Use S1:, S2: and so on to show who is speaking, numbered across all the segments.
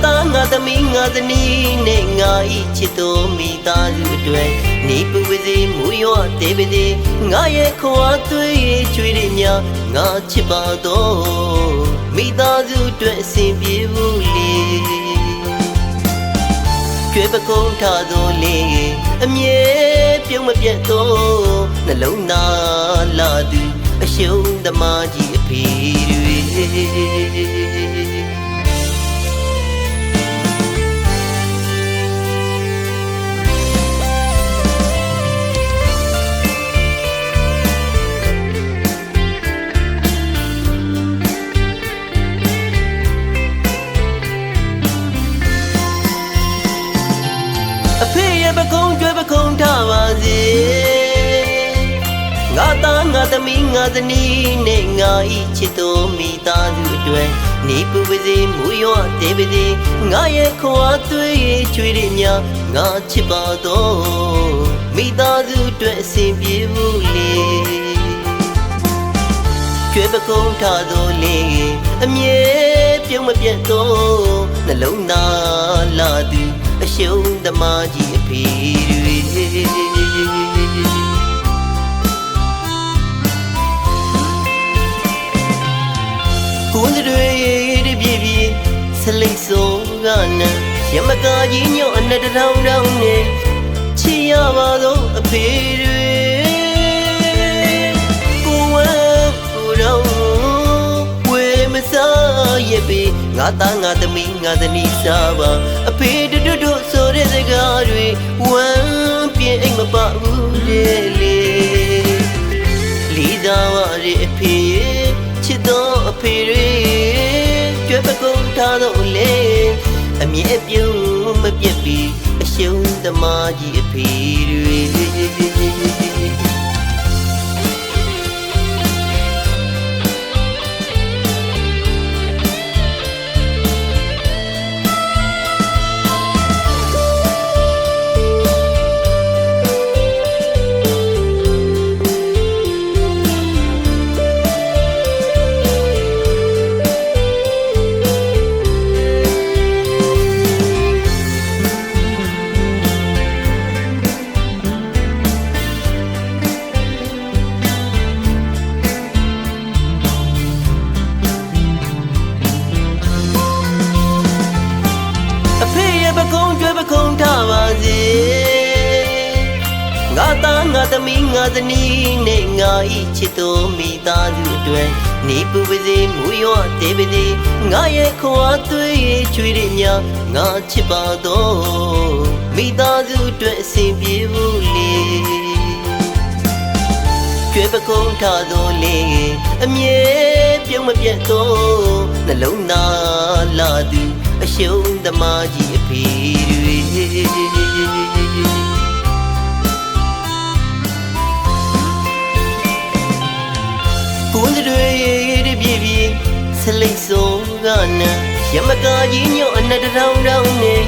S1: သားငါသမီးငါဇနီးနဲ့ငါဤချစ်တော်မိသားစုအတွက်နေပူပါစေမူရွာတေးပါစေငါရဲ့ခွာသွေးချွေးတွေများငါချစ်ပါတော့မိသားစုအတွက်အစဉ်ပြေဘူးလေကျွဲပကုံးထားသောလေအမြဲပြုံးမပြတ်သောနှလုံးသားလာသူအရှုံးသမားကြီးအဖေတွေအဖေရဲ့ပကုံးကျွဲပကုံးထားပါစေငါသားငါသမီးငါဇနီးနဲ့ငါဤချစ်တော်မိသားစုအတွက်နေပူပါစေမူရွာတေးပါစေငါရဲ့ခွာသွေးချွေးတွေများငါချစ်ပါတော့မိသားစုအတွက်အစဉ်ပြေဘူးလေကျွဲပကုံးထားသောလေအမြဲပြုံးမပြတ်သောနှလုံးသားလာသူအရှုံးသမားကြီးအဖေတွေကိုယ်တွေတပြေပြေဆလိတ်စိုးကနဲ့ရမကာကြီးညော့အနဲ့တောင်တောင်နဲ့ချီရပါတော့အဖေတွေကိုဝဲကိုတော့ဝဲမစားရပေငါသားငါသမီးငါဇနီးစားပါအဖေတို့ဆိုတဲ့စကားတွေဝမ်းပြင်းအိမ်မပါဘူးလေလီသားဝရဲ့အဖေချစ်တော်အဖေတွေကျွဲပကုံးထားတော့လေအမြဲပြုံးမပြတ်ပြီးအရှုံးသမားကြီးအဖေပကုံးကျွဲပကုံးထားပါစေငါသားငါသမီးငါဇနီးနဲ့ငါဤချစ်တော်မိသားစုအတွက်နေပူပါစေမူရွာတေးပါစေငါရဲ့ခွာသွေးချွေးတွေများငါချစ်ပါတော့မိသားစုအတွက်အစဉ်ပြေဘူးလေကျွဲပကုံးထားသောလေအမြဲပြုံးမပြတ်သောနှလုံးသားလာသူအရှုံးသမားကြီးအဖေတွေကိုယ်တွေတပြေပြေဆလိတ်စိုးကနဲ့ရမကာကြီးညော့အနဲ့တောင်တောင်နဲ့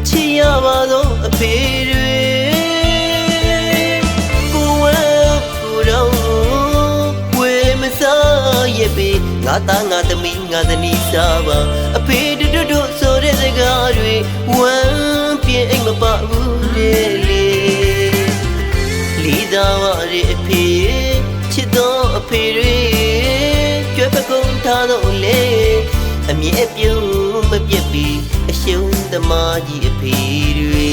S1: ချီရပါတော့အဖေတွေကိုဝဲကိုတော့ဝဲမစားရပေငါသားငါသမီးငါဇနီးစားပါအဖေတို့ဆိုတဲ့စကားတွေဝမ်းပြင်းအိမ်မပါဘူးလေလီသားဝရဲ့အဖေချစ်တော်အဖေတွေကျွဲပကုံးထားတော့လေအမြဲပြုံးမပြတ်ပြီးအရှုံးသမားကြီးအဖေတွေ